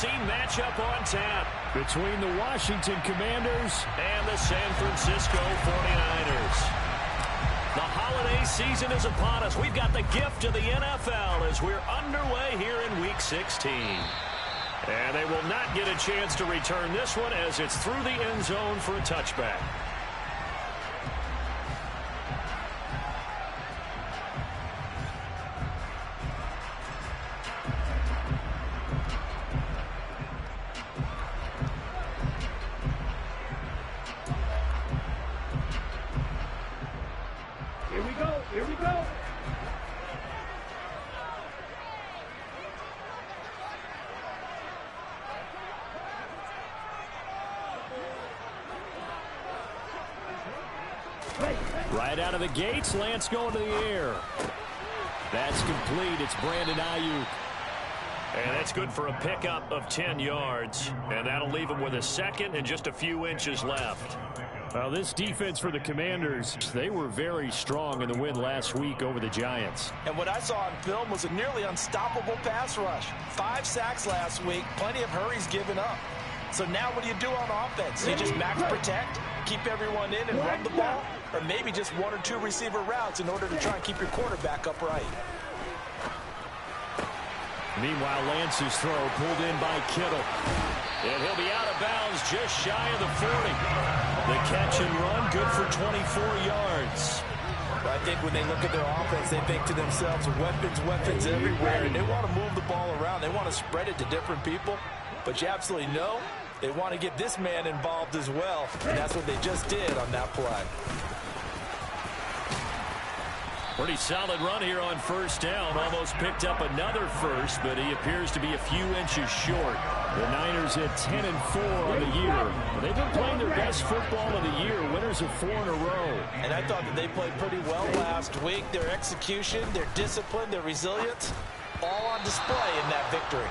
NFC matchup on tap between the Washington Commanders and the San Francisco 49ers. The holiday season is upon us. We've got the gift of the NFL as we're underway here in Week 16. And they will not get a chance to return this one as it's through the end zone for a touchback. Here we go. Right out of the gates, Lance going to the air. That's complete. It's Brandon Ayuk. And that's good for a pickup of 10 yards. And that'll leave him with a second and just a few inches left. Well, this defense for the Commanders, they were very strong in the win last week over the Giants. And what I saw on film was a nearly unstoppable pass rush. 5 sacks last week, plenty of hurries given up. So now what do you do on offense? You just max protect, keep everyone in and run the ball, or maybe just 1 or 2 receiver routes in order to try and keep your quarterback upright. Meanwhile, Lance's throw pulled in by Kittle. And he'll be out of bounds just shy of the 40. The catch and run, good for 24 yards. I think when they look at their offense, they think to themselves, weapons everywhere, and they want to move the ball around. They want to spread it to different people. But you absolutely know they want to get this man involved as well, and that's what they just did on that play. Pretty solid run here on first down. Almost picked up another first, but he appears to be a few inches short. The Niners at 10-4 on the year. They've been playing their best football of the year. Winners of 4 in a row. And I thought that they played pretty well last week. Their execution, their discipline, their resilience, all on display in that victory.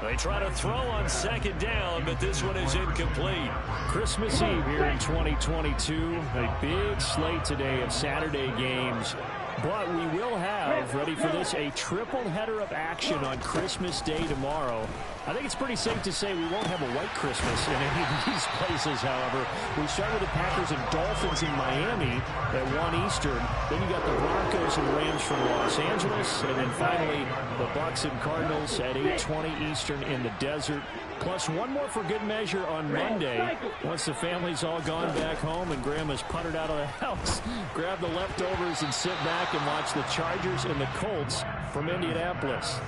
They try to throw on second down, but this one is incomplete. Christmas Eve here in 2022. A big slate today of Saturday games. But we will have, ready for this, a triple header of action on Christmas Day tomorrow. I think it's pretty safe to say we won't have a white Christmas in any of these places, however. We start with the Packers and Dolphins in Miami at 1 Eastern. Then you got the Broncos and Rams from Los Angeles. And then finally, the Bucs and Cardinals at 8:20 Eastern in the desert. Plus one more for good measure on Monday. Once the family's all gone back home and Grandma's puttered out of the house, grab the leftovers and sit back and watch the Chargers and the Colts from Indianapolis.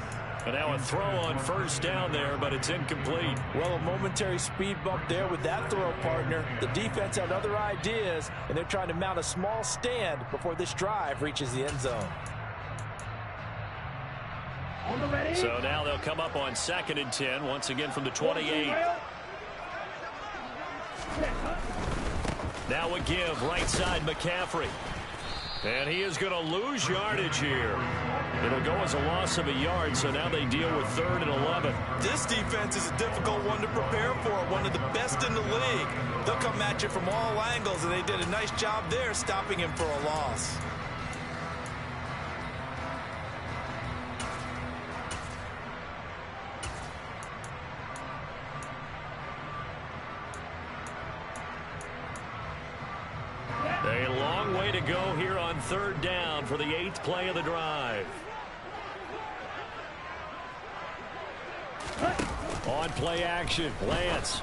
And now a throw on first down there, but it's incomplete. Well, a momentary speed bump there with that throw, partner. The defense had other ideas, and they're trying to mount a small stand before this drive reaches the end zone. So now they'll come up on 2nd and 10, once again from the 28. Now a give, right side McCaffrey. And he is going to lose yardage here. It'll go as a loss of a yard, so now they deal with 3rd and 11. This defense is a difficult one to prepare for, one of the best in the league. They'll come at you from all angles, and they did a nice job there stopping him for a loss. A long way to go here on 3rd down for the 8th play of the drive. On play action, Lance.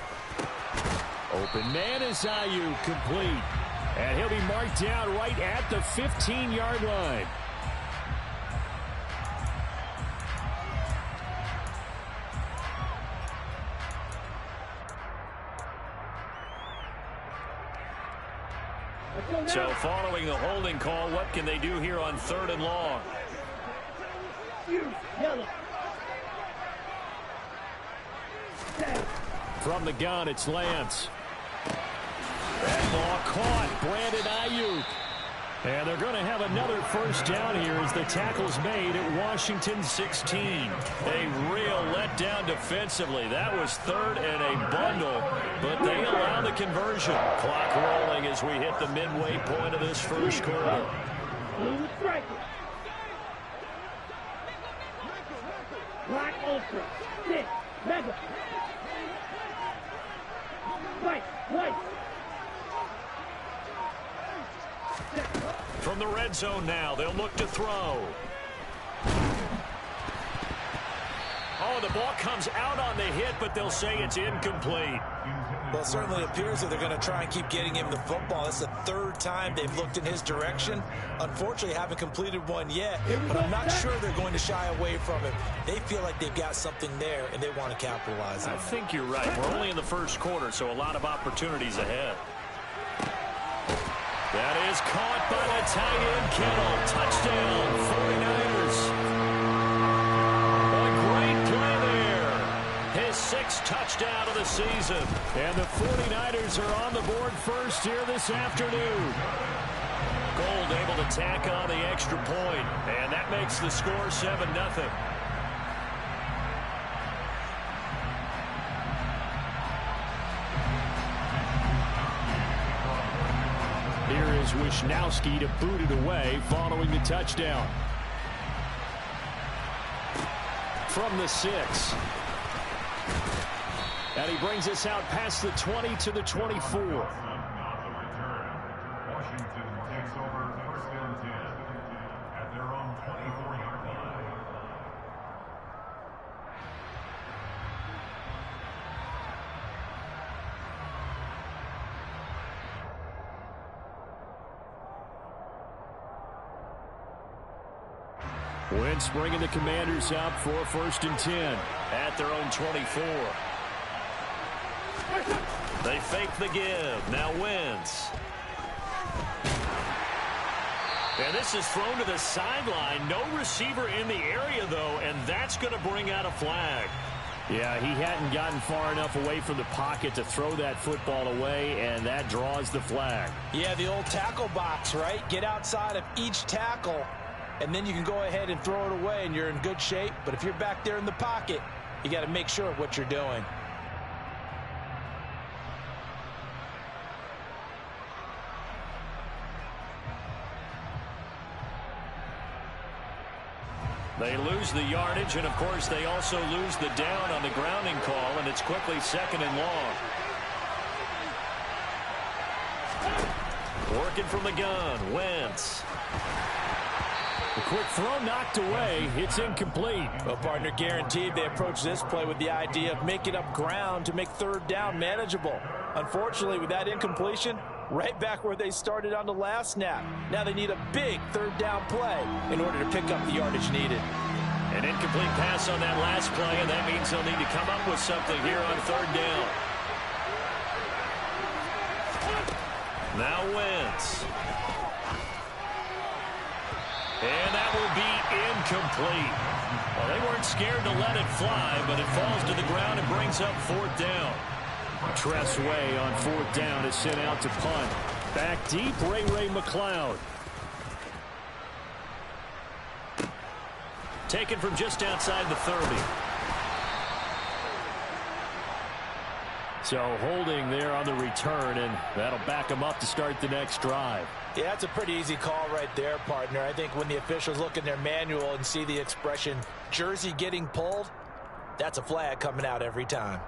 Open man is Ayuk, complete. And he'll be marked down right at the 15-yard line. So following the holding call, what can they do here on 3rd and long? From the gun, it's Lance. That ball caught, Brandon Ayuk. And they're going to have another first down here as the tackle's made at Washington 16. A real letdown defensively. That was 3rd and a bundle, but they allow the conversion. Clock rolling as we hit the midway point of this first quarter. Black Ultra, 6, From the red zone now, they'll look to throw. Oh, the ball comes out on the hit, but they'll say it's incomplete. Well, it certainly appears that they're going to try and keep getting him the football. That's the third time they've looked in his direction. Unfortunately, haven't completed one yet, but I'm not sure they're going to shy away from him. They feel like they've got something there, and they want to capitalize on it. I think you're right. We're only in the first quarter, so a lot of opportunities ahead. That is caught by the tight end, Kittle. Touchdown, 49ers. A great play there. His sixth touchdown of the season. And the 49ers are on the board first here this afternoon. Gold able to tack on the extra point, and that makes the score 7-0. Here is Wisnowski to boot it away following the touchdown. From the 6. And he brings us out past the 20 to the 24. Wentz bringing the Commanders up for 1st and 10 at their own 24. They fake the give. Now Wentz. And this is thrown to the sideline. No receiver in the area, though, and that's going to bring out a flag. Yeah, he hadn't gotten far enough away from the pocket to throw that football away, and that draws the flag. Yeah, the old tackle box, right? Get outside of each tackle, and then you can go ahead and throw it away, and you're in good shape. But if you're back there in the pocket, you got to make sure of what you're doing. They lose the yardage, and, of course, they also lose the down on the grounding call, and it's quickly 2nd and long. Working from the gun, Wentz. A quick throw knocked away. It's incomplete. Well, partner, guaranteed they approach this play with the idea of making up ground to make 3rd down manageable. Unfortunately, with that incompletion, right back where they started on the last snap. Now they need a big 3rd down play in order to pick up the yardage needed. An incomplete pass on that last play, and that means they'll need to come up with something here on 3rd down. Now Wentz. And that will be incomplete. Well, they weren't scared to let it fly, but it falls to the ground and brings up 4th down. Tress Way on 4th down is sent out to punt. Back deep, Ray McLeod. Taken from just outside the 30. So holding there on the return, and that'll back them up to start the next drive. Yeah, that's a pretty easy call right there, partner. I think when the officials look in their manual and see the expression jersey getting pulled, that's a flag coming out every time.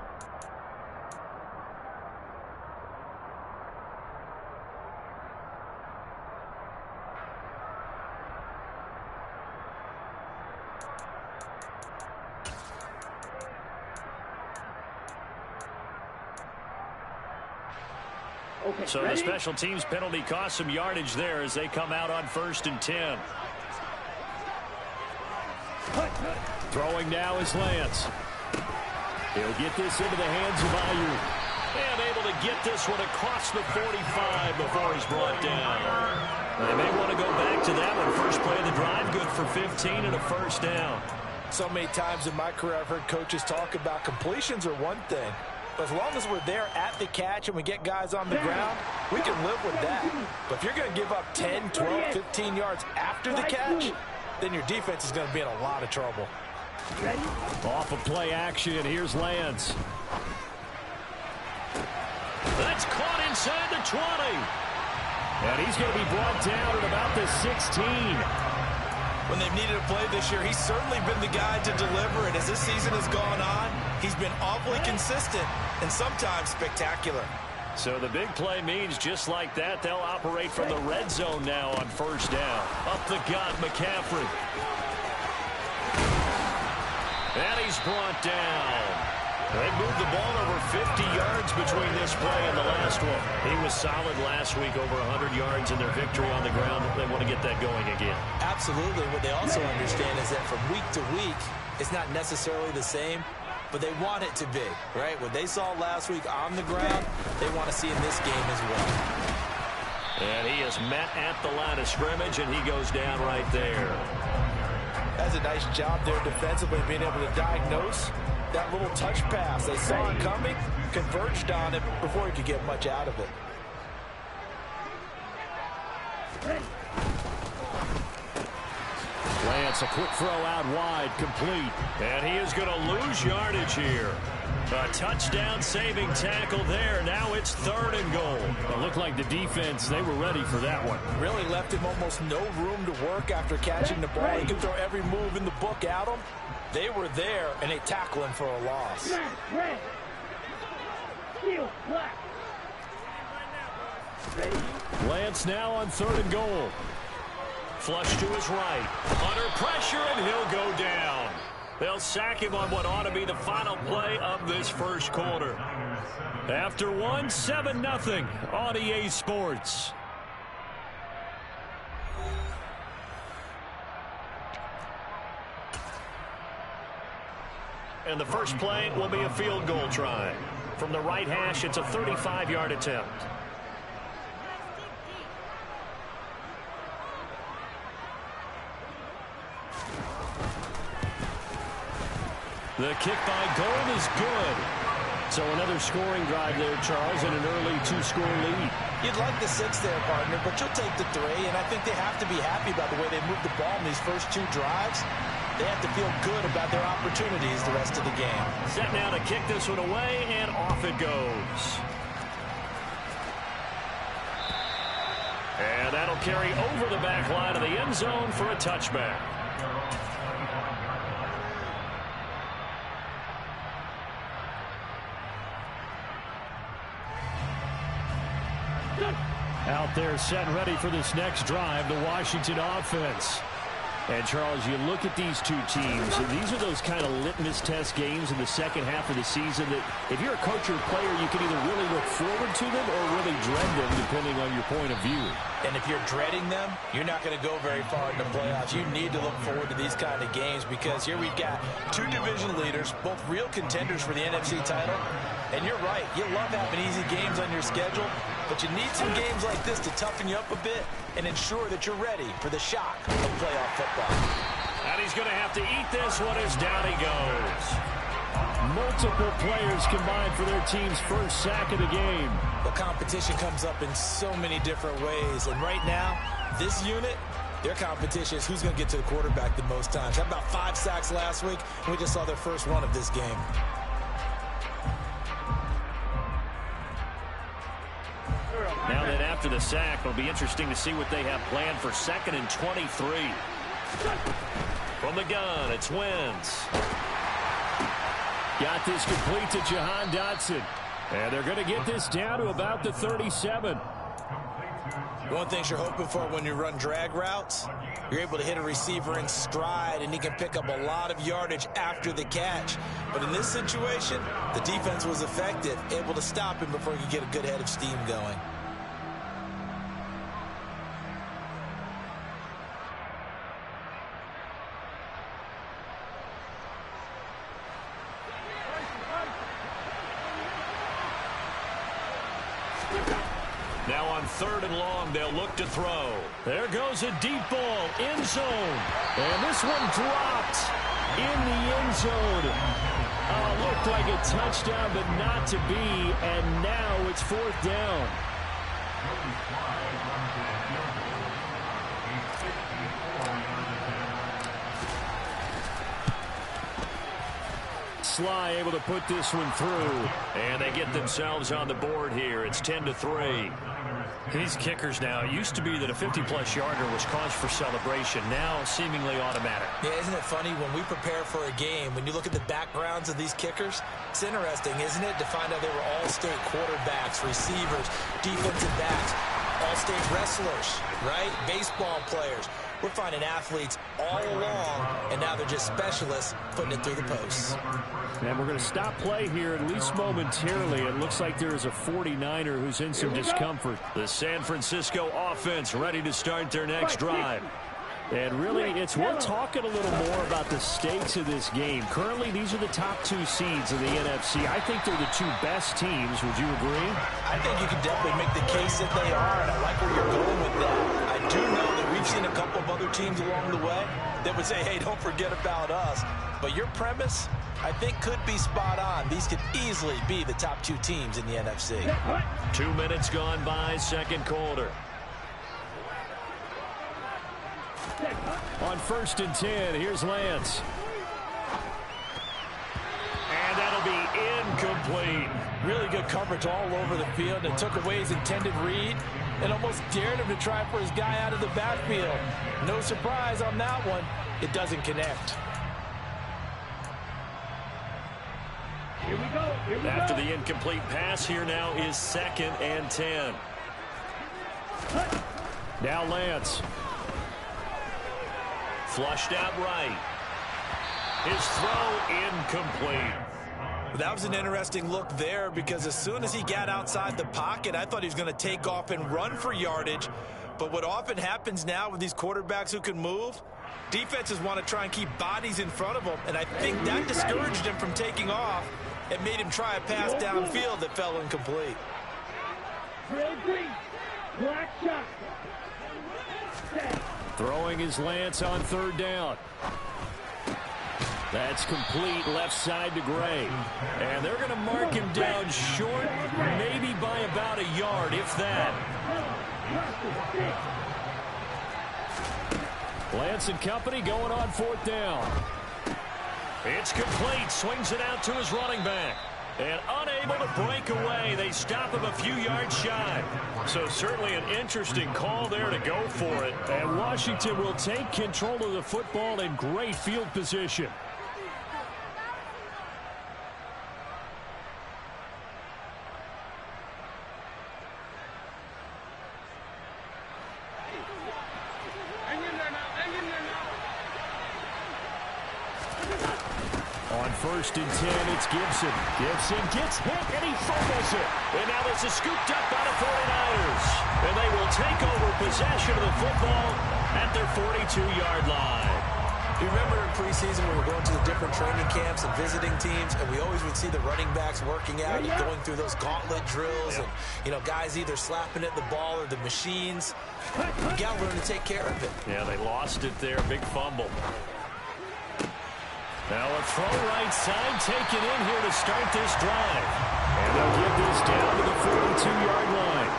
Okay, so ready? The special teams penalty cost some yardage there as they come out on 1st and 10. Throwing now is Lance. He'll get this into the hands of Ayuk. And able to get this one across the 45 before he's brought down. They may want to go back to that one. First play of the drive, good for 15 and a 1st down. So many times in my career I've heard coaches talk about completions are one thing. But as long as we're there at the catch and we get guys on the ground, we can live with that. But if you're going to give up 10, 12, 15 yards after the catch, then your defense is going to be in a lot of trouble. Off of play action, here's Lance. That's caught inside the 20. And he's going to be brought down at about the 16. When they've needed a play this year, he's certainly been the guy to deliver it. As this season has gone on, He's been awfully consistent and sometimes spectacular. So the big play means just like that, they'll operate from the red zone now on first down. Up the gut, McCaffrey. And he's brought down. They moved the ball over 50 yards between this play and the last one. He was solid last week, over 100 yards in their victory on the ground. They want to get that going again. Absolutely. What they also understand is that from week to week, it's not necessarily the same, but they want it to be, right? What they saw last week on the ground, they want to see in this game as well. And he is met at the line of scrimmage, and he goes down right there. That's a nice job there defensively, being able to diagnose that little touch pass. They saw it coming, converged on it before he could get much out of it. Lance, a quick throw out wide, complete. And he is going to lose yardage here. A touchdown-saving tackle there. Now it's 3rd and goal. It looked like the defense, they were ready for that one. Really left him almost no room to work after catching the ball. He could throw every move in the book at him. They were there, and they tackle him for a loss. Lance now on 3rd and goal. Flush to his right. Under pressure, and he'll go down. They'll sack him on what ought to be the final play of this first quarter. After one, 7-0 on EA Sports. And the first play will be a field goal try. From the right hash, it's a 35-yard attempt. The kick by Gold is good. So another scoring drive there, Charles, and an early 2-score lead. You'd like the 6 there, partner, but you'll take the 3, and I think they have to be happy about the way they moved the ball in these first 2 drives. They have to feel good about their opportunities the rest of the game. Set now to kick this one away, and off it goes. And that'll carry over the back line of the end zone for a touchback. Out there set and ready for this next drive, the Washington offense. And, Charles, you look at these two teams, and these are those kind of litmus test games in the second half of the season that if you're a coach or a player, you can either really look forward to them or really dread them, depending on your point of view. And if you're dreading them, you're not going to go very far in the playoffs. You need to look forward to these kind of games because here we've got 2 division leaders, both real contenders for the NFC title. And you're right, you love having easy games on your schedule, but you need some games like this to toughen you up a bit and ensure that you're ready for the shock of playoff football. And he's going to have to eat this one as down he goes. Multiple players combined for their team's first sack of the game. The competition comes up in so many different ways, and right now, this unit, their competition is who's going to get to the quarterback the most times. Had about 5 sacks last week, and we just saw their first one of this game. Now that after the sack, it'll be interesting to see what they have planned for 2nd and 23. From the gun, it's Wentz. Got this complete to Jahan Dotson. And they're going to get this down to about the 37. One thing you're hoping for when you run drag routes, you're able to hit a receiver in stride, and he can pick up a lot of yardage after the catch. But in this situation, the defense was effective, able to stop him before he could get a good head of steam going. Now on 3rd and long, they'll look to throw. There goes a deep ball, end zone. And this one dropped in the end zone. Looked like a touchdown, but not to be. And now it's 4th down. Sly able to put this one through. And they get themselves on the board here. It's 10-3. These kickers now, it used to be that a 50-plus yarder was cause for celebration. Now, seemingly automatic. Yeah, isn't it funny when we prepare for a game, when you look at the backgrounds of these kickers, it's interesting, isn't it, to find out they were all-state quarterbacks, receivers, defensive backs, all-state wrestlers, right? Baseball players. We're finding athletes all along, and now they're just specialists putting it through the posts. And we're going to stop play here, at least momentarily. It looks like there is a 49er who's in some discomfort. The San Francisco offense ready to start their next drive. And really, it's worth talking a little more about the stakes of this game. Currently, these are the top two seeds in the NFC. I think they're the two best teams. Would you agree? I think you can definitely make the case that they are, and I like where you're going with that. I do know that we've seen a couple of other teams along the way that would say, hey, don't forget about us. But your premise, I think, could be spot on. These could easily be the top two teams in the NFC. 2 minutes gone by, second quarter. On 1st and 10, here's Lance. And that'll be incomplete. Really good coverage all over the field. It took away his intended read and almost dared him to try for his guy out of the backfield. No surprise on that one. It doesn't connect. Here we go. After the incomplete pass, here now is 2nd and 10. Now Lance. Flushed out right. His throw incomplete. That was an interesting look there because as soon as he got outside the pocket, I thought he was going to take off and run for yardage. But what often happens now with these quarterbacks who can move, defenses want to try and keep bodies in front of them. And I think that discouraged him from taking off and made him try a pass downfield that fell incomplete. Black shot. Throwing his Lance on 3rd down. That's complete left side to Gray. And they're going to mark him down short, maybe by about a yard, if that. Lance and company going on 4th down. It's complete. Swings it out to his running back. And unable to break away. They stop him a few yards shy. So certainly an interesting call there to go for it. And Washington will take control of the football in great field position. On 1st and 10, it's Gibson. Gibson gets hit, and he fumbles it. And now this is scooped up by the 49ers. And they will take over possession of the football at their 42-yard line. You remember in preseason when we were going to the different training camps and visiting teams, and we always would see the running backs working out and going through those gauntlet drills, and, you know, guys either slapping at the ball or the machines. You got to learn to take care of it. Yeah, they lost it there. Big fumble. Now a throw right side taken in here to start this drive. And they'll get this down to the 42-yard line.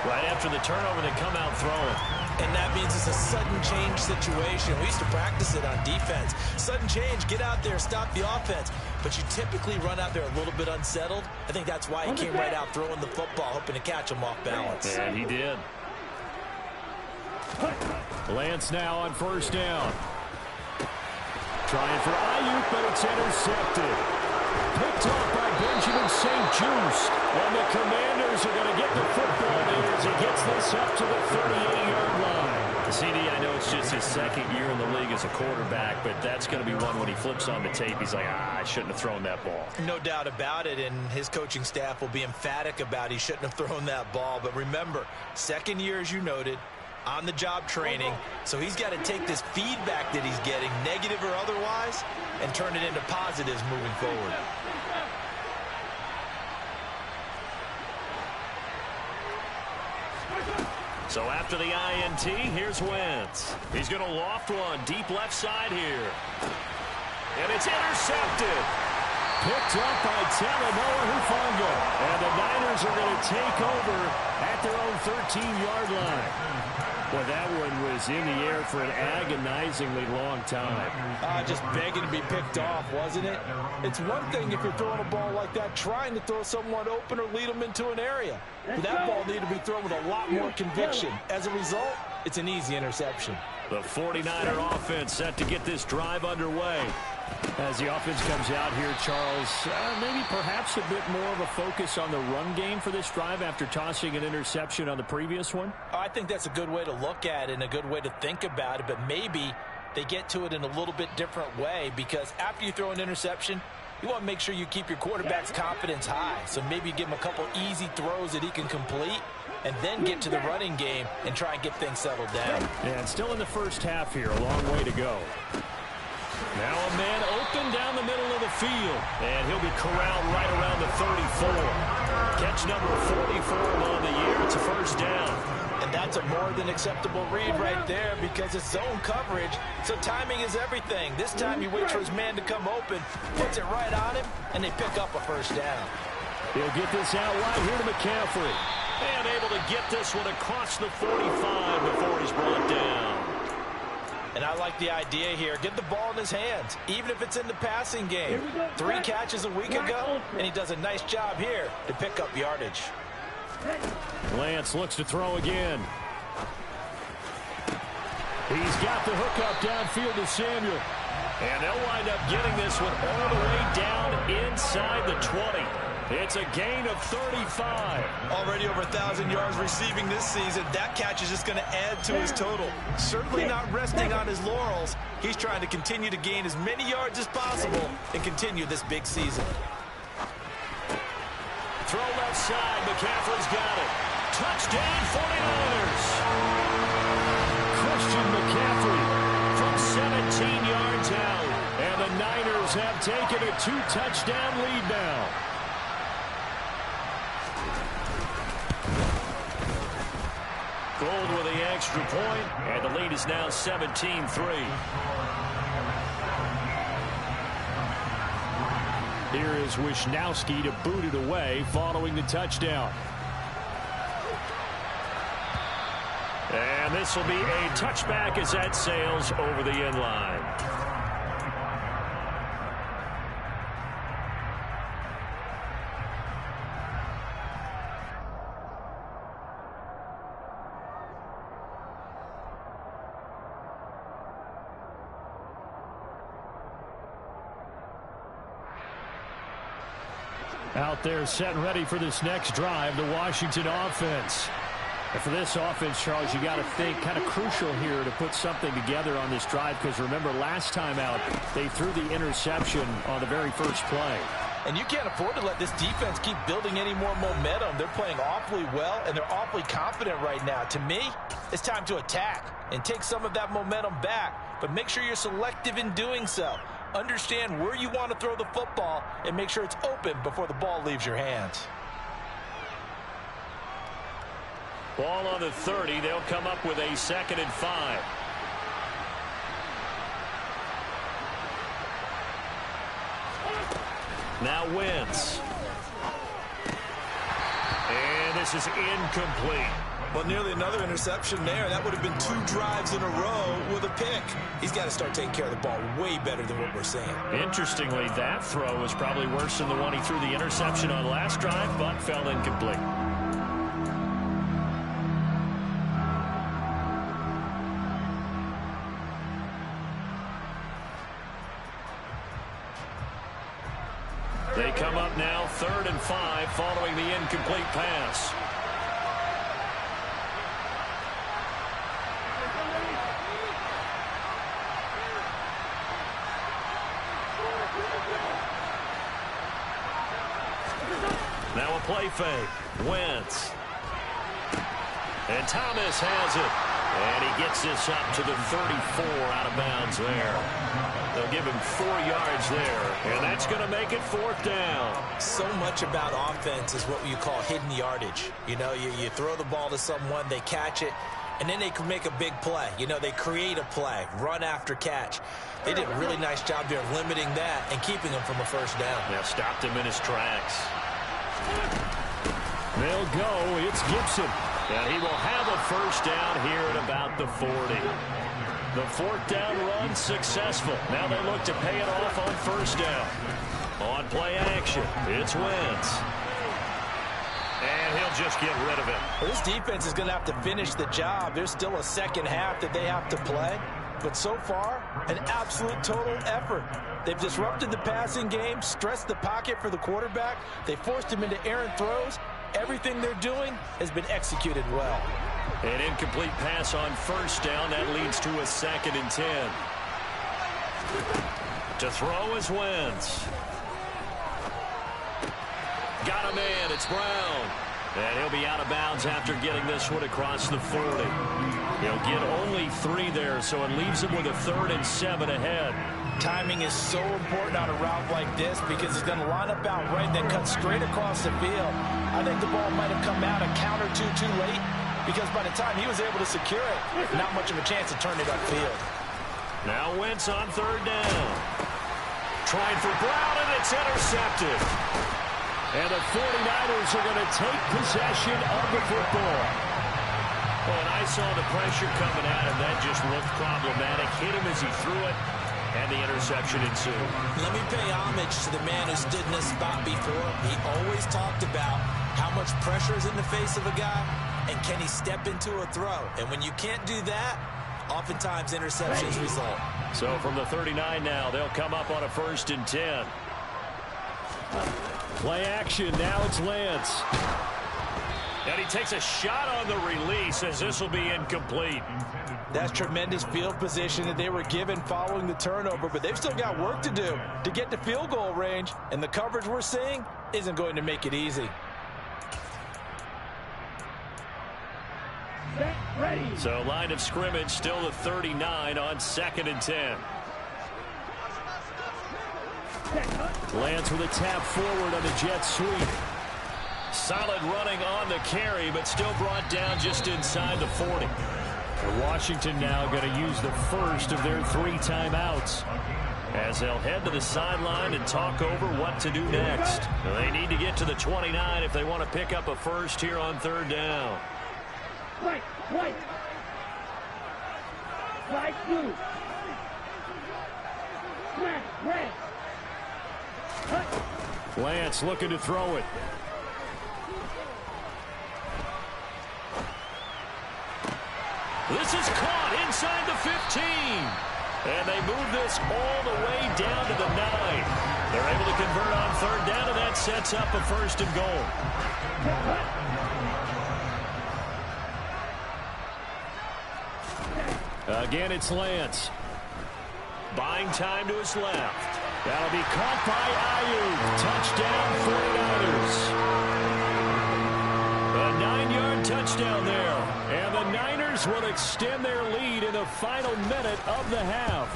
Right after the turnover, they come out throwing. And that means it's a sudden change situation. We used to practice it on defense. Sudden change, get out there, stop the offense. But you typically run out there a little bit unsettled. I think that's why he came right out throwing the football, hoping to catch him off balance. And he did. Lance now on 1st down. Trying for Ayuk, but it's intercepted. Picked off by Benjamin St-Juste. And the Commanders are going to get the football there as he gets this up to the 38-yard line. CD, I know it's just his 2nd year in the league as a quarterback, but that's going to be one when he flips on the tape. He's like, I shouldn't have thrown that ball. No doubt about it, and his coaching staff will be emphatic about he shouldn't have thrown that ball. But remember, 2nd year, as you noted, on-the-job training, so he's got to take this feedback that he's getting, negative or otherwise, and turn it into positives moving forward. So after the INT, here's Wentz. He's going to loft one deep left side here. And it's intercepted. Picked up by Talanoa Hufanga. And the Niners are going to take over at their own 13-yard line. Well, that one was in the air for an agonizingly long time. Just begging to be picked off, wasn't it? It's one thing if you're throwing a ball like that, trying to throw someone open or lead them into an area. But that ball needed to be thrown with a lot more conviction. As a result, it's an easy interception. The 49er offense set to get this drive underway. As the offense comes out here, Charles, maybe perhaps a bit more of a focus on the run game for this drive after tossing an interception on the previous one? I think that's a good way to look at it and a good way to think about it, but maybe they get to it in a little bit different way, because after you throw an interception, you want to make sure you keep your quarterback's confidence high. So maybe give him a couple easy throws that he can complete, and then get to the running game and try and get things settled down. And still in the first half here, a long way to go. Now a man open down the middle of the field, and he'll be corralled right around the 34. Catch number 44 on the year. It's a first down. And that's a more than acceptable read right there, because it's zone coverage, so timing is everything. This time you wait for his man to come open, puts it right on him, and they pick up a first down. He'll get this out wide here to McCaffrey. And able to get this one across the 45 before he's brought down. And I like the idea here. Get the ball in his hands, even if it's in the passing game. 3 catches a week ago, and he does a nice job here to pick up yardage. Lance looks to throw again. He's got the hookup downfield to Samuel. And they'll wind up getting this one all the way down inside the 20. It's a gain of 35. Already over 1,000 yards receiving this season. That catch is just going to add to his total. Certainly not resting on his laurels. He's trying to continue to gain as many yards as possible and continue this big season. Throw left side. McCaffrey's got it. Touchdown 49ers. Christian McCaffrey from 17 yards out. And the Niners have taken a 2-touchdown lead now. Gold with the extra point, and the lead is now 17-3. Here is Wisnowski to boot it away following the touchdown. And this will be a touchback as that sails over the end line. Out there set and ready for this next drive, the Washington offense. And for this offense, Charles, you got to think kind of crucial here to put something together on this drive, because remember last time out, they threw the interception on the very first play. And you can't afford to let this defense keep building any more momentum. They're playing awfully well, and they're awfully confident right now. To me, it's time to attack and take some of that momentum back, but make sure you're selective in doing so. Understand where you want to throw the football and make sure it's open before the ball leaves your hands. Ball on the 30. They'll come up with a 2nd and 5. Now Wentz. And this is incomplete. Well, nearly another interception there. That would have been 2 drives in a row with a pick. He's got to start taking care of the ball way better than what we're seeing. Interestingly, that throw was probably worse than the one he threw the interception on last drive, but fell incomplete. They come up now 3rd and 5 following the incomplete pass. Now a play fake. Wentz. And Thomas has it. And he gets this up to the 34 out of bounds there. They'll give him 4 yards there. And that's going to make it 4th down. So much about offense is what you call hidden yardage. You know, you throw the ball to someone, they catch it, and then they can make a big play. You know, they create a play, run after catch. They did a really nice job there of limiting that and keeping him from a first down. Yeah, stopped him in his tracks. They'll go. It's Gibson. And he will have a first down here at about the 40. The fourth down run successful. Now they look to pay it off on first down. On play action, it's Wentz. And he'll just get rid of it. Well, this defense is going to have to finish the job. There's still a second half that they have to play. But so far, an absolute total effort. They've disrupted the passing game, stressed the pocket for the quarterback. They forced him into errant throws. Everything they're doing has been executed well. An incomplete pass on first down. That leads to a 2nd and 10. To throw is Wentz. Got a man. It's Brown. And he'll be out of bounds after getting this one across the 40. He'll get only 3 there, so it leaves him with a 3rd and 7 ahead. Timing is so important on a route like this because he's going to line up out right and then cut straight across the field. I think the ball might have come out a count or two too late because by the time he was able to secure it, not much of a chance to turn it upfield. Now Wentz on 3rd down. Trying for Brown, and it's intercepted. And the 49ers are going to take possession of the football. Well, and I saw the pressure coming at him. That just looked problematic. Hit him as he threw it, and the interception ensued. Let me pay homage to the man who stood in this spot before. He always talked about how much pressure is in the face of a guy, and can he step into a throw. And when you can't do that, oftentimes interceptions result. So from the 39 now, they'll come up on a 1st and 10. Play action. Now it's Lance. And he takes a shot on the release as this will be incomplete. That's tremendous field position that they were given following the turnover, but they've still got work to do to get to field goal range, and the coverage we're seeing isn't going to make it easy. Set, ready. So line of scrimmage still the 39 on 2nd and 10. Lance with a tap forward on the jet sweep. Solid running on the carry, but still brought down just inside the 40. And Washington now going to use the first of their 3 timeouts as they'll head to the sideline and talk over what to do next. They need to get to the 29 if they want to pick up a first here on 3rd down. White. Flag blue. Flag red. Lance looking to throw it. This is caught inside the 15. And they move this all the way down to the 9. They're able to convert on 3rd down, and that sets up a 1st and goal. Again, it's Lance. Buying time to his left. That'll be caught by Ayuk. Touchdown, 49ers. A 9-yard touchdown there. And the Niners will extend their lead in the final minute of the half.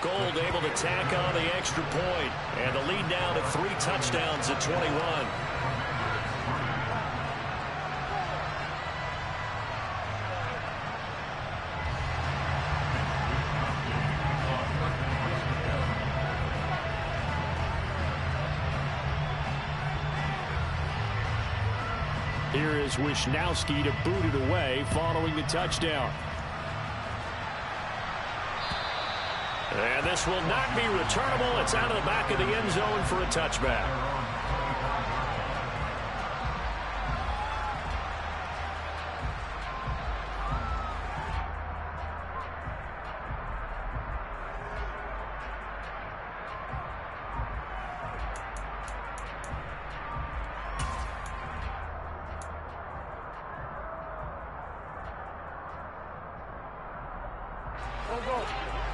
Gold able to tack on the extra point. And the lead down to 3 touchdowns at 21. Here is Wisnowski to boot it away following the touchdown. And this will not be returnable. It's out of the back of the end zone for a touchback.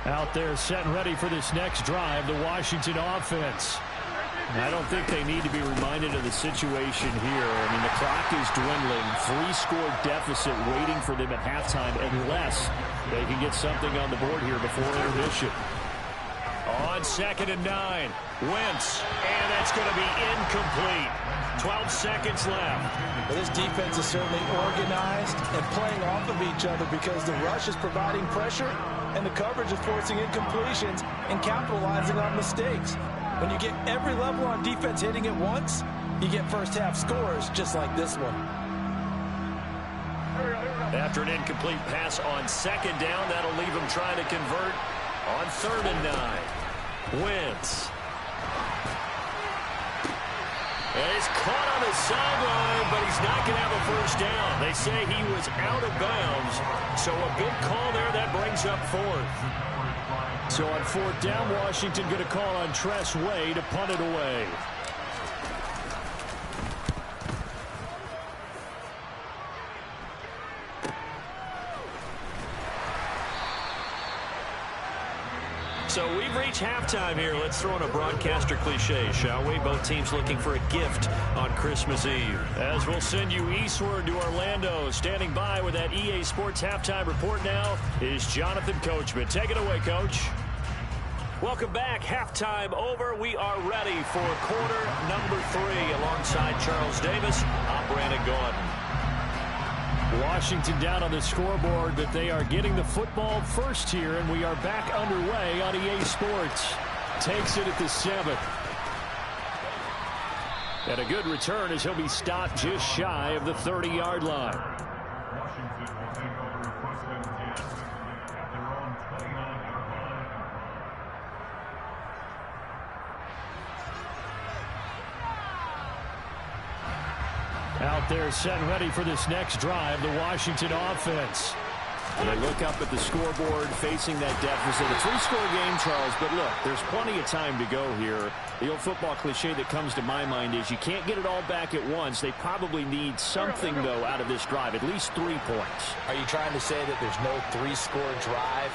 Out there set and ready for this next drive, the Washington offense. I don't think they need to be reminded of the situation here. I mean, the clock is dwindling. 3-score deficit waiting for them at halftime unless they can get something on the board here before intermission. On on 2nd and 9. Wentz, and that's going to be incomplete. 12 seconds left. Well, this defense is certainly organized and playing off of each other because the rush is providing pressure and the coverage is forcing incompletions and capitalizing on mistakes. When you get every level on defense hitting at once, you get first half scores just like this one. After an incomplete pass on 2nd down, that'll leave him trying to convert on 3rd and 9. Wentz. And he's caught on the sideline, but he's not going to have a first down. They say he was out of bounds, so a big call there that brings up 4th. So on 4th down, Washington going to call on Tress Way to punt it away. So we've reached halftime here. Let's throw in a broadcaster cliche, shall we? Both teams looking for a gift on Christmas Eve. As we'll send you eastward to Orlando. Standing by with that EA Sports halftime report now is Jonathan Coachman. Take it away, Coach. Welcome back. Halftime over. We are ready for quarter number 3. Alongside Charles Davis, I'm Brandon Gordon. Washington down on the scoreboard, but they are getting the football first here, and we are back underway on EA Sports. Takes it at the 7th. And a good return as he'll be stopped just shy of the 30-yard line. Washington will take over first and 10 at their own 29-yard line. Out there set and ready for this next drive, the Washington offense. And they look up at the scoreboard facing that deficit. A 3-score game, Charles, but look, there's plenty of time to go here. The old football cliche that comes to my mind is you can't get it all back at once. They probably need something, though, out of this drive, at least 3 points. Are you trying to say that there's no 3-score drive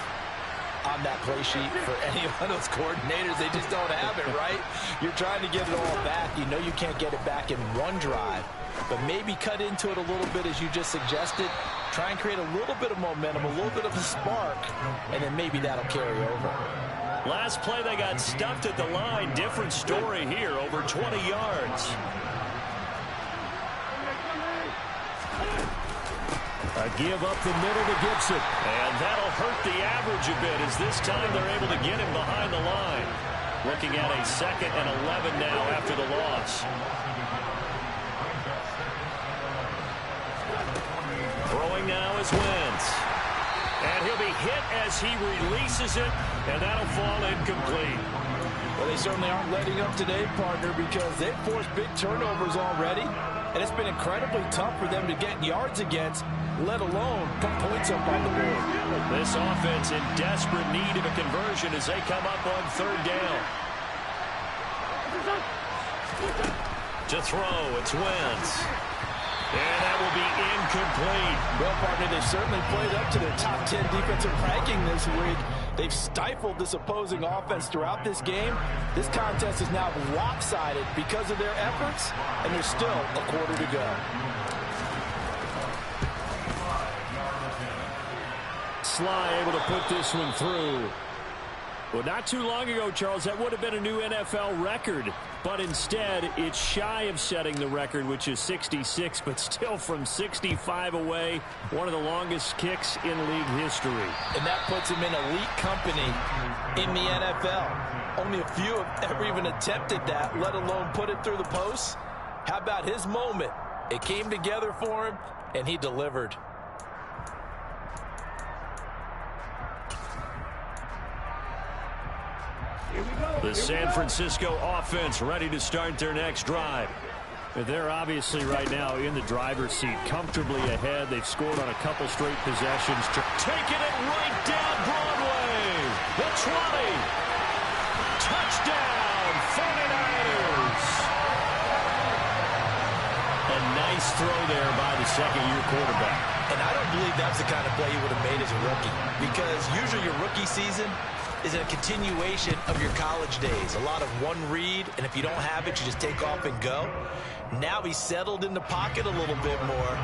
on that play sheet for any one of those coordinators? They just don't have it, right? You're trying to get it all back. You know you can't get it back in one drive, but maybe cut into it a little bit as you just suggested. Try and create a little bit of momentum, a little bit of a spark, and then maybe that'll carry over. Last play, they got stuffed at the line. Different story here, over 20 yards. A give up the middle to Gibson. And that'll hurt the average a bit as this time they're able to get him behind the line. Looking at a 2nd and 11 now after the loss. Throwing now is Wentz. And he'll be hit as he releases it, and that'll fall incomplete. Well, they certainly aren't letting up today, partner, because they've forced big turnovers already, and it's been incredibly tough for them to get yards against, let alone put points up on the board. This offense in desperate need of a conversion as they come up on 3rd down. To throw, it's Wentz. And that will be incomplete. Well, partner, they've certainly played up to their top 10 defensive ranking this week. They've stifled this opposing offense throughout this game. This contest is now lopsided because of their efforts, and there's still a quarter to go. Sly able to put this one through. Well, not too long ago, Charles, that would have been a new NFL record. But instead, it's shy of setting the record, which is 66, but still from 65 away, one of the longest kicks in league history. And that puts him in elite company in the NFL. Only a few have ever even attempted that, let alone put it through the posts. How about his moment? It came together for him, and he delivered. The San Francisco offense ready to start their next drive. They're obviously right now in the driver's seat, comfortably ahead. They've scored on a couple straight possessions. Taking it right down Broadway. The 20. Touchdown, 49ers. A nice throw there by the second-year quarterback. And I don't believe that's the kind of play he would have made as a rookie, because usually your rookie season, is a continuation of your college days. A lot of one read, and if you don't have it, you just take off and go. Now he's settled in the pocket a little bit more,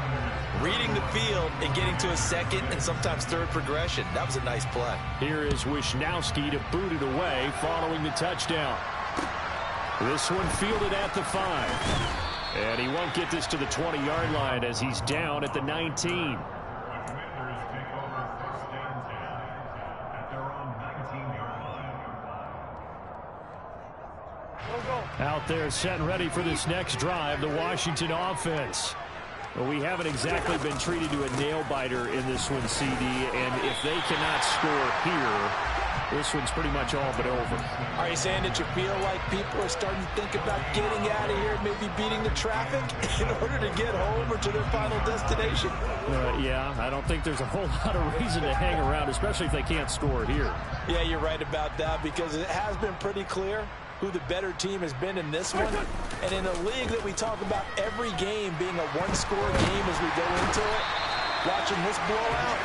reading the field and getting to a second and sometimes third progression. That was a nice play. Here is Wisnowski to boot it away following the touchdown. This one fielded at the 5. And he won't get this to the 20-yard line as he's down at the 19. Out there set and ready for this next drive, the Washington offense. Well, we haven't exactly been treated to a nail-biter in this one, CD, and if they cannot score here, this one's pretty much all but over. Are you saying that you feel like people are starting to think about getting out of here, maybe beating the traffic in order to get home or to their final destination? Yeah, I don't think there's a whole lot of reason to hang around, especially if they can't score here. Yeah, you're right about that, because it has been pretty clear who the better team has been in this one. And in a league that we talk about every game being a one-score game as we go into it, watching this blowout,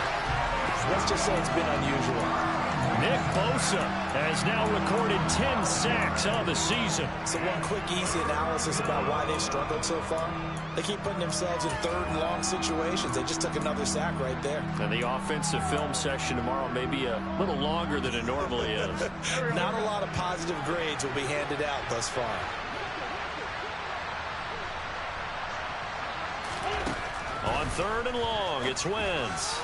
let's just say it's been unusual. Nick Bosa has now recorded 10 sacks on the season. So one quick, easy analysis about why they've struggled so far. They keep putting themselves in third and long situations. They just took another sack right there. And the offensive film session tomorrow may be a little longer than it normally is. Not a lot of positive grades will be handed out thus far. On third and long, it's Wentz.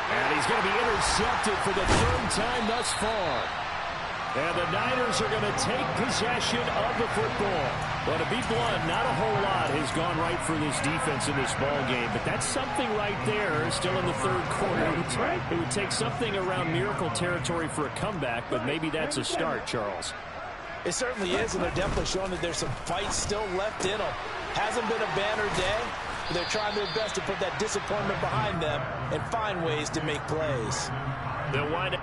And he's going to be intercepted for the third time thus far. And the Niners are going to take possession of the football. But to be blunt, not a whole lot has gone right for this defense in this ball game. But that's something right there, still in the third quarter. It would take something around miracle territory for a comeback, but maybe that's a start, Charles. It certainly is, and they're definitely showing that there's some fight still left in them. Hasn't been a banner day. They're trying their best to put that disappointment behind them and find ways to make plays. They'll wind up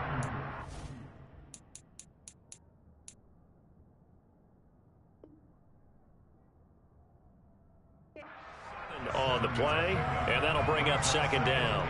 on the play, and that'll bring up second down.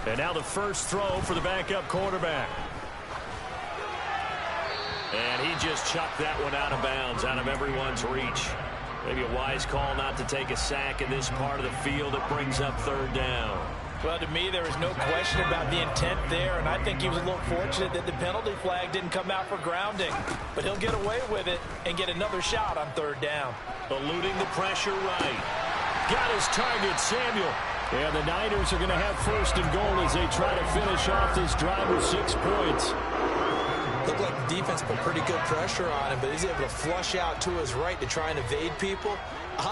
And now the first throw for the backup quarterback. And he just chucked that one out of bounds, out of everyone's reach. Maybe a wise call not to take a sack in this part of the field. It brings up third down. Well, to me, there was no question about the intent there, and I think he was a little fortunate that the penalty flag didn't come out for grounding. But he'll get away with it and get another shot on third down. Eluding the pressure right. Got his target, Samuel. And the Niners are going to have first and goal as they try to finish off this drive with 6 points. Looked like the defense put pretty good pressure on him, but he's able to flush out to his right to try and evade people.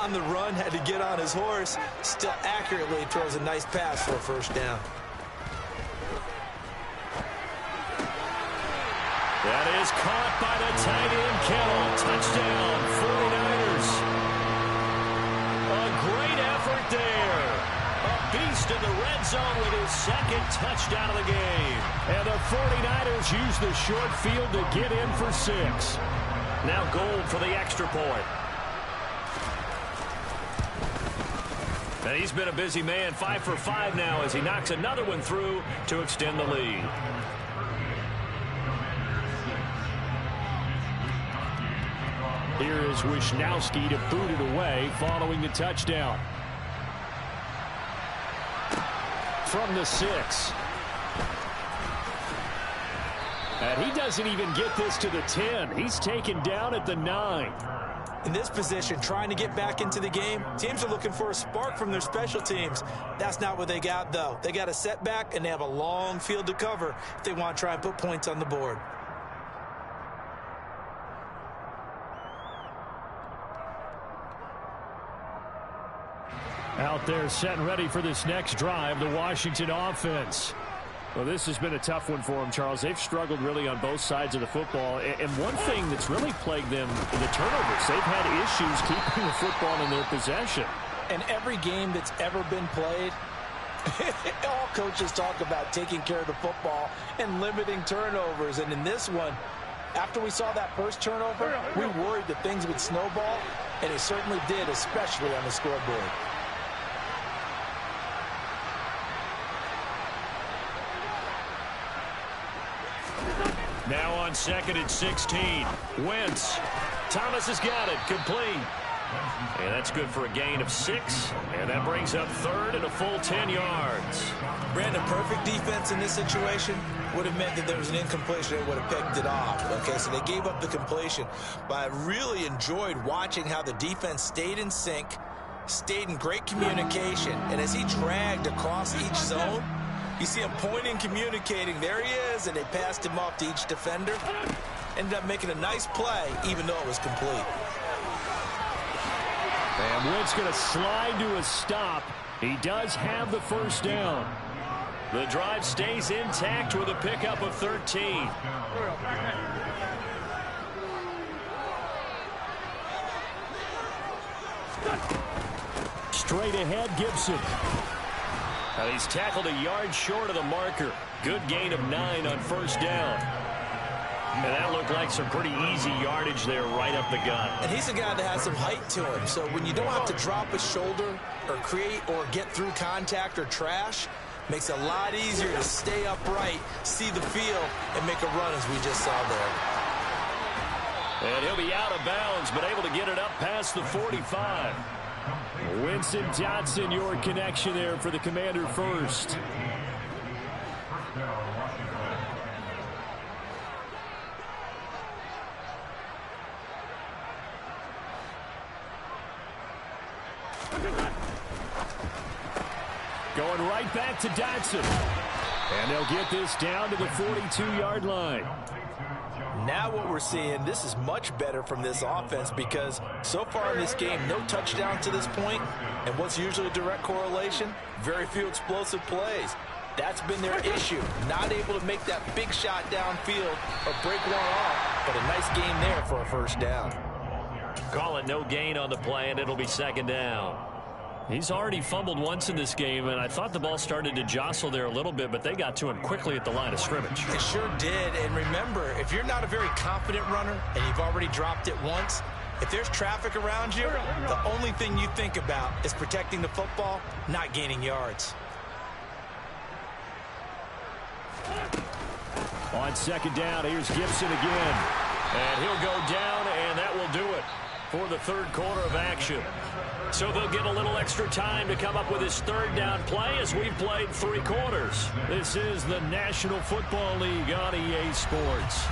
On the run, had to get on his horse. Still accurately throws a nice pass for a first down. That is caught by the tight end, Kittle. Touchdown, 49ers. A great effort there. A beast in the red zone with his second touchdown of the game. And the 49ers use the short field to get in for 6. Now Gold for the extra point. And he's been a busy man, 5 for 5 now as he knocks another one through to extend the lead. Here is Wisnowski to boot it away following the touchdown. From the 6. And he doesn't even get this to the 10. He's taken down at the 9. In this position, trying to get back into the game, teams are looking for a spark from their special teams. That's not what they got, though. They got a setback, and they have a long field to cover if they want to try and put points on the board. Out there set and ready for this next drive, the Washington offense. Well, this has been a tough one for them, Charles. They've struggled really on both sides of the football. And one thing that's really plagued them in the turnovers, they've had issues keeping the football in their possession. And every game that's ever been played, All coaches talk about taking care of the football and limiting turnovers. And in this one, after we saw that first turnover, we worried that things would snowball, and it certainly did, especially on the scoreboard. Now on 2nd and 16. Wentz. Thomas has got it. Complete. And that's good for a gain of 6. And that brings up 3rd and a full 10 yards. Brandon, perfect defense in this situation would have meant that there was an incompletion and would have picked it off. Okay, so they gave up the completion. But I really enjoyed watching how the defense stayed in sync, stayed in great communication. And as he dragged across each zone, you see him pointing, communicating. There he is, and they passed him off to each defender. Ended up making a nice play, even though it was complete. And Wentz going to slide to a stop. He does have the first down. The drive stays intact with a pickup of 13. Straight ahead, Gibson. And he's tackled a yard short of the marker. Good gain of 9 on first down. And that looked like some pretty easy yardage there right up the gut. And he's a guy that has some height to him. So when you don't have to drop a shoulder or create or get through contact or trash, makes it a lot easier to stay upright, see the field, and make a run as we just saw there. And he'll be out of bounds, but able to get it up past the 45. Winston Johnson, your connection there for the Commander first. Going right back to Dotson. And they'll get this down to the 42-yard line. Now what we're seeing, this is much better from this offense because so far in this game, no touchdown to this point. And what's usually a direct correlation? Very few explosive plays. That's been their issue. Not able to make that big shot downfield or break one off, but a nice game there for a first down. Call it no gain on the play, and it'll be 2nd down. He's already fumbled once in this game, and I thought the ball started to jostle there a little bit, but they got to him quickly at the line of scrimmage. It sure did, and remember, if you're not a very confident runner and you've already dropped it once, if there's traffic around you, the only thing you think about is protecting the football, not gaining yards. On 2nd down, here's Gibson again. And he'll go down, and that will do it for the 3rd quarter of action. So they'll get a little extra time to come up with his 3rd down play as we've played 3 quarters. This is the National Football League on EA Sports.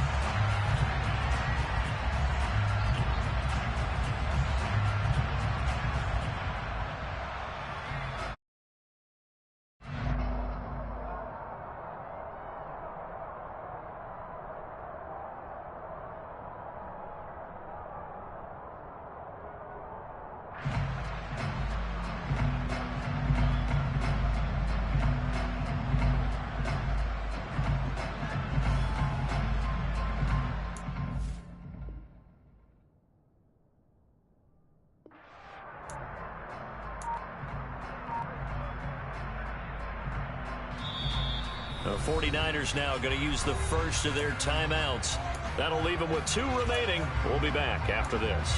The 49ers now going to use the first of their timeouts. That'll leave them with 2 remaining. We'll be back after this.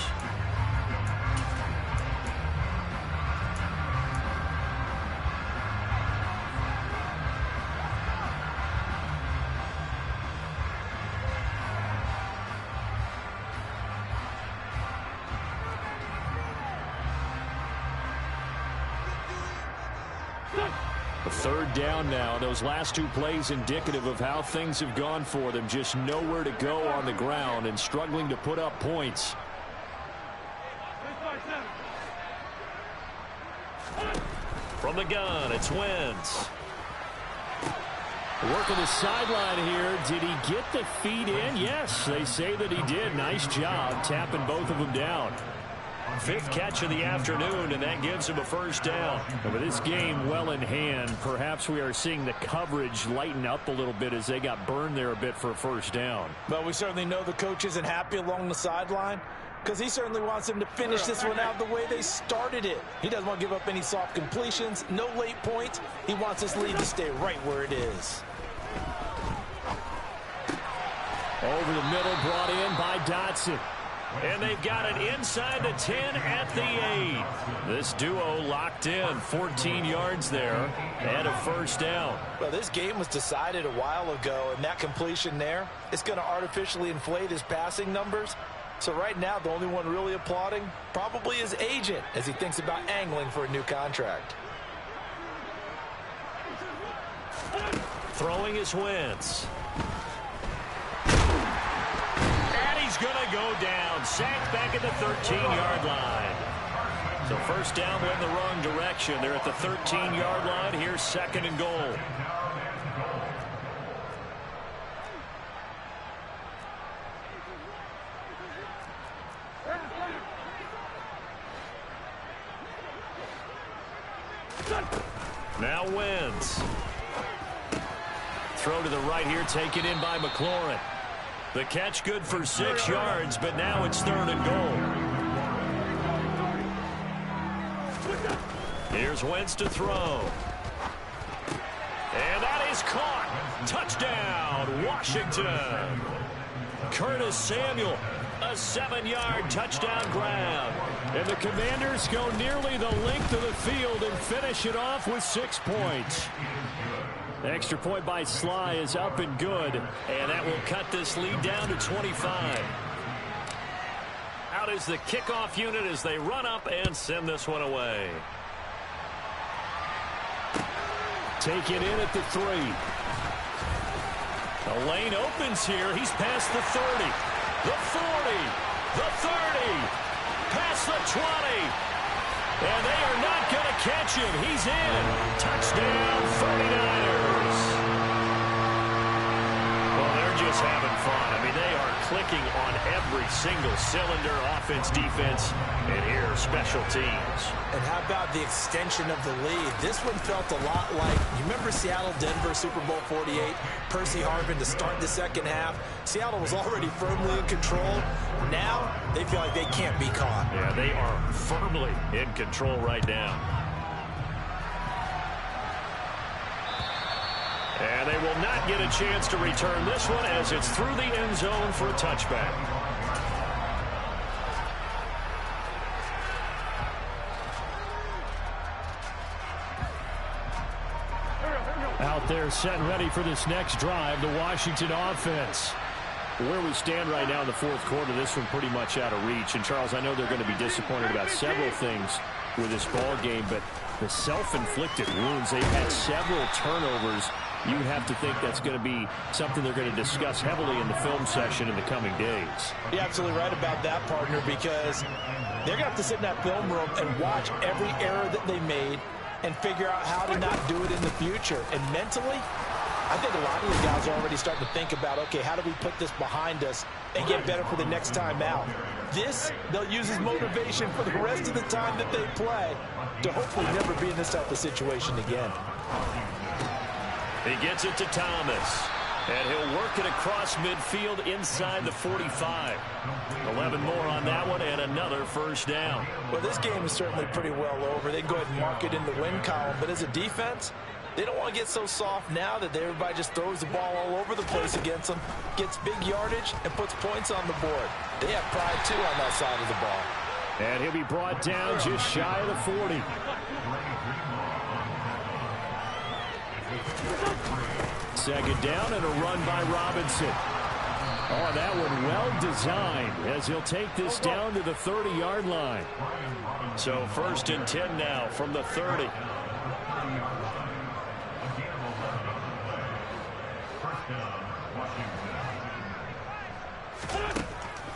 A 3rd down now. Those last 2 plays indicative of how things have gone for them. Just nowhere to go on the ground and struggling to put up points. From the gun, it's Wentz. Working the sideline here. Did he get the feet in? Yes, they say that he did. Nice job tapping both of them down. 5th catch of the afternoon, and that gives him a first down. And with this game well in hand, perhaps we are seeing the coverage lighten up a little bit as they got burned there a bit for a first down. But we certainly know the coach isn't happy along the sideline. because he certainly wants them to finish this one out the way they started it. He doesn't want to give up any soft completions, no late points. He wants this lead to stay right where it is. Over the middle, brought in by Dotson. And they've got it inside the 10 at the 8. This duo locked in, 14 yards there, and a first down. Well, this game was decided a while ago, and that completion there is going to artificially inflate his passing numbers. So right now, the only one really applauding probably his agent as he thinks about angling for a new contract. Throwing is Wentz. He's going to go down. Sacked back at the 13-yard line. So first down went in the wrong direction. They're at the 13-yard line. Here's second and goal. Now Wentz. Throw to the right here, taken in by McLaurin. The catch good for 6 yards, but now it's third and goal. Here's Wentz to throw. And that is caught. Touchdown, Washington. Curtis Samuel, a 7-yard touchdown grab. And the Commanders go nearly the length of the field and finish it off with 6 points. Extra point by Sly is up and good, and that will cut this lead down to 25. Out is the kickoff unit as they run up and send this one away. Take it in at the 3. The lane opens here. He's past the 30, the 40, the 30, past the 20. And they are not going to catch him. He's in. Touchdown, 49ers. Well, they're just having fun. I mean, they are clicking on every single cylinder, offense, defense, and here, special teams. And how about the extension of the lead? This one felt a lot like, you remember Seattle-Denver Super Bowl 48? Percy Harvin to start the second half. Seattle was already firmly in control. Now, they feel like they can't be caught. Yeah, they are firmly in control right now. And they will not get a chance to return this one as it's through the end zone for a touchback. Out there set and ready for this next drive, the Washington offense. Where we stand right now in the fourth quarter, this one pretty much out of reach. And, Charles, I know they're going to be disappointed about several things with this ball game, but the self-inflicted wounds, they've had several turnovers. You have to think that's going to be something they're going to discuss heavily in the film session in the coming days. You're absolutely right about that, partner, because they're going to have to sit in that film room and watch every error that they made and figure out how to not do it in the future. And mentally, I think a lot of the guys are already starting to think about, okay, how do we put this behind us and get better for the next time out? This, they'll use as motivation for the rest of the time that they play to hopefully never be in this type of situation again. He gets it to Thomas, and he'll work it across midfield inside the 45. 11 more on that one, and another first down. Well, this game is certainly pretty well over. They can go ahead and mark it in the win column, but as a defense, they don't want to get so soft now that everybody just throws the ball all over the place against them, gets big yardage, and puts points on the board. They have pride, too, on that side of the ball. And he'll be brought down just shy of the 40. Second down and a run by Robinson. Oh, that one well designed as he'll take this down to the 30-yard line. So first and 10 now from the 30.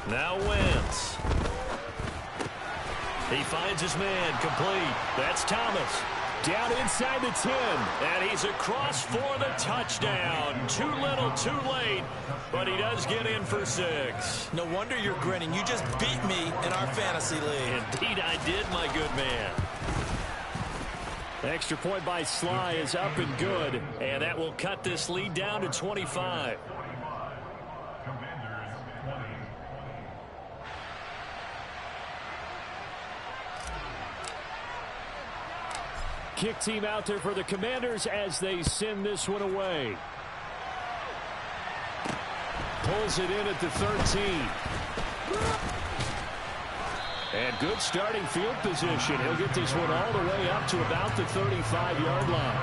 Now Wentz. He finds his man complete. That's Thomas. Down inside the 10, and he's across for the touchdown. Too little, too late, but he does get in for 6. No wonder you're grinning. You just beat me in our fantasy league. Indeed I did, my good man. Extra point by Sly is up and good, and that will cut this lead down to 25. kick team out there for the Commanders as they send this one away. Pulls it in at the 13. And good starting field position. He'll get this one all the way up to about the 35-yard line.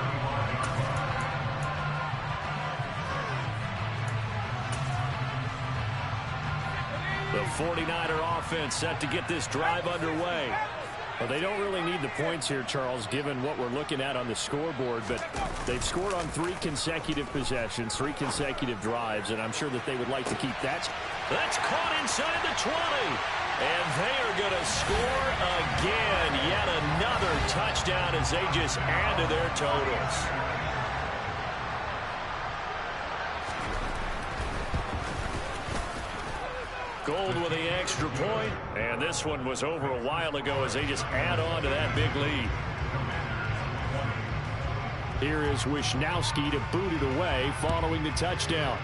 The 49er offense set to get this drive underway. Well, they don't really need the points here, Charles, given what we're looking at on the scoreboard. But they've scored on 3 consecutive possessions, 3 consecutive drives, and I'm sure that they would like to keep that. That's caught inside the 20. And they are going to score again. Yet another touchdown as they just add to their totals. Gold with the extra point, and this one was over a while ago as they just add on to that big lead. Here is Wisnowski to boot it away following the touchdown.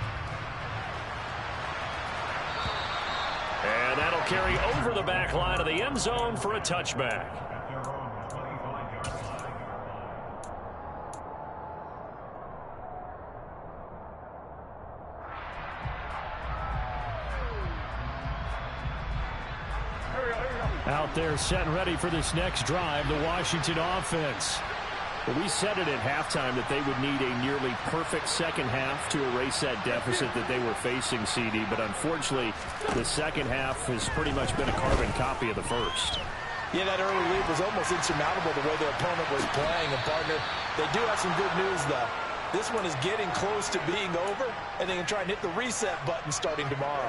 And that'll carry over the back line of the end zone for a touchback. Out there set and ready for this next drive, the Washington offense. Well, we said it at halftime that they would need a nearly perfect second half to erase that deficit that they were facing, CD. But unfortunately, the second half has pretty much been a carbon copy of the first. Yeah, that early lead was almost insurmountable the way their opponent was playing. And, partner, they do have some good news, though. This one is getting close to being over, and they can try and hit the reset button starting tomorrow.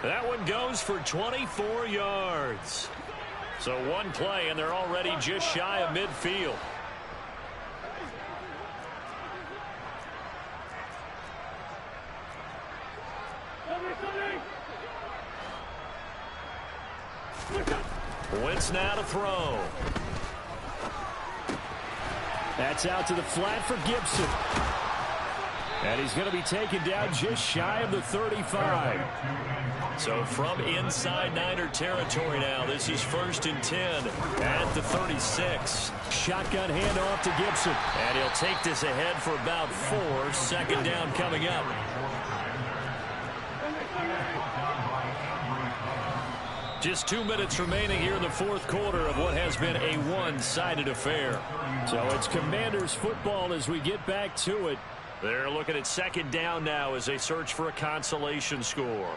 That one goes for 24 yards. So one play, and they're already just shy of midfield. Wentz now to throw. That's out to the flat for Gibson. And he's going to be taken down just shy of the 35. So from inside Niner territory now, this is 1st and 10 at the 36. Shotgun handoff to Gibson. And he'll take this ahead for about 4. 2nd down coming up. Just 2 minutes remaining here in the 4th quarter of what has been a one-sided affair. So it's Commanders football as we get back to it. They're looking at 2nd down now as they search for a consolation score.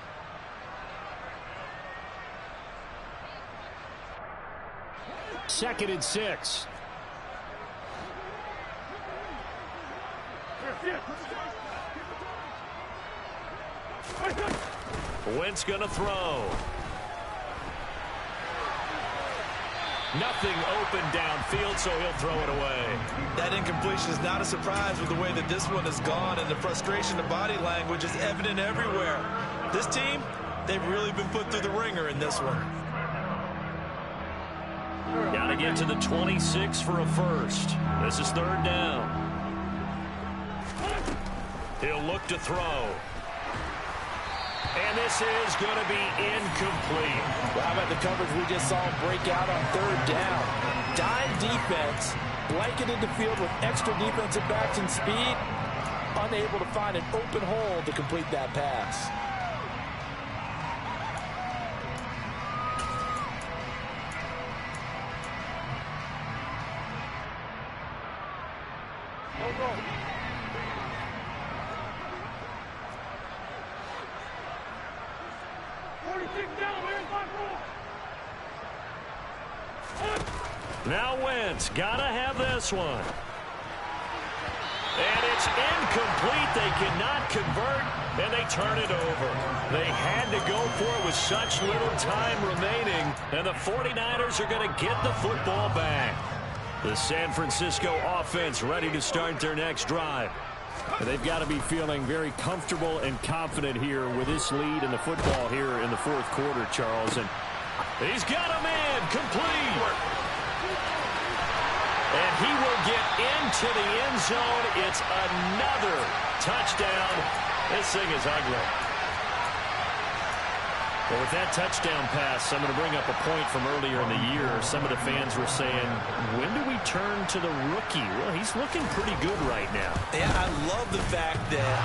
Second and 6. Wentz gonna throw. Nothing open downfield, so he'll throw it away. That incompletion is not a surprise with the way that this one has gone, and the frustration of body language is evident everywhere. This team, they've really been put through the ringer in this one. Got to get to the 26 for a first. This is 3rd down. He'll look to throw. And this is going to be incomplete. Well, how about the coverage we just saw break out on 3rd down? Dime defense, blanketed the field with extra defensive backs and speed, unable to find an open hole to complete that pass. Now Wentz, gotta have this one. And it's incomplete. They cannot convert, and they turn it over. They had to go for it with such little time remaining, and the 49ers are going to get the football back. The San Francisco offense ready to start their next drive. And they've got to be feeling very comfortable and confident here with this lead in the football here in the 4th quarter, Charles. And he's got a man complete. And he will get into the end zone. It's another touchdown. This thing is ugly. Well, with that touchdown pass, I'm going to bring up a point from earlier in the year. Some of the fans were saying, when do we turn to the rookie? Well, he's looking pretty good right now. Yeah, I love the fact that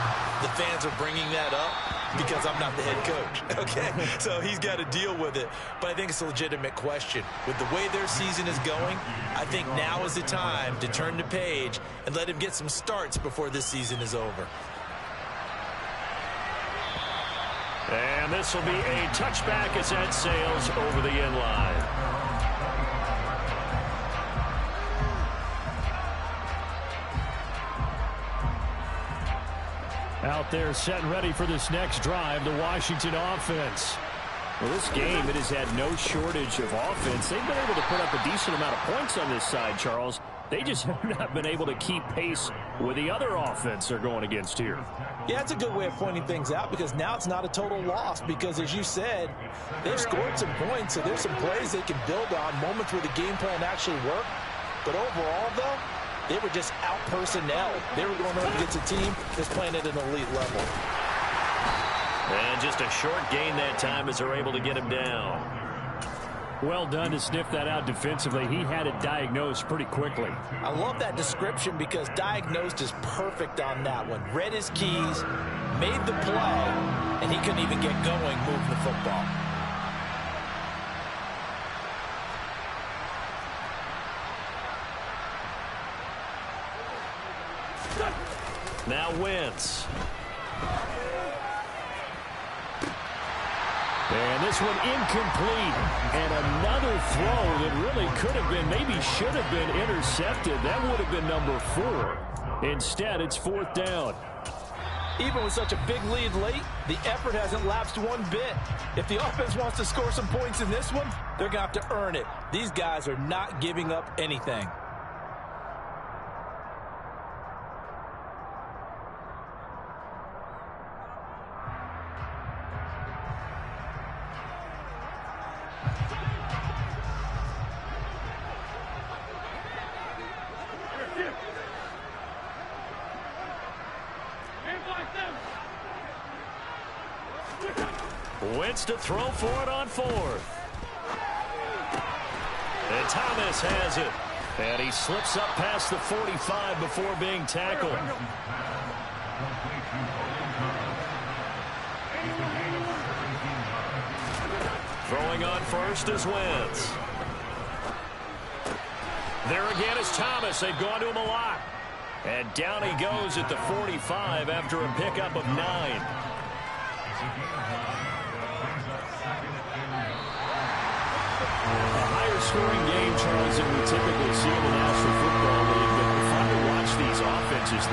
the fans are bringing that up because I'm not the head coach, okay? So he's got to deal with it. But I think it's a legitimate question. With the way their season is going, I think now is the time to turn the page and let him get some starts before this season is over. And this will be a touchback as that sails over the end line. Out there set and ready for this next drive, the Washington offense. Well, this game, it has had no shortage of offense. They've been able to put up a decent amount of points on this side, Charles. They just have not been able to keep pace with the other offense they're going against here. Yeah, it's a good way of pointing things out because now it's not a total loss because, as you said, they've scored some points, so there's some plays they can build on, moments where the game plan actually worked. But overall, though, they were just out-personnel. They were going up against a team that's playing at an elite level. And just a short gain that time as they're able to get him down. Well done to sniff that out defensively. He had it diagnosed pretty quickly. I love that description because diagnosed is perfect on that one. Read his keys, made the play, and he couldn't even get going moving the football. Now Wentz. And this one incomplete. And another throw that really could have been, maybe should have been intercepted. That would have been number 4. Instead, it's 4th down. Even with such a big lead late, the effort hasn't lapsed one bit. If the offense wants to score some points in this one, they're going to have to earn it. These guys are not giving up anything. Wentz to throw for it on 4th. And Thomas has it. And he slips up past the 45 before being tackled. Throwing on first is Wentz. There again is Thomas. They've gone to him a lot. And down he goes at the 45 after a pickup of 9. A higher scoring game, Charles, than we typically see in the National Football League. But fun to watch these offenses.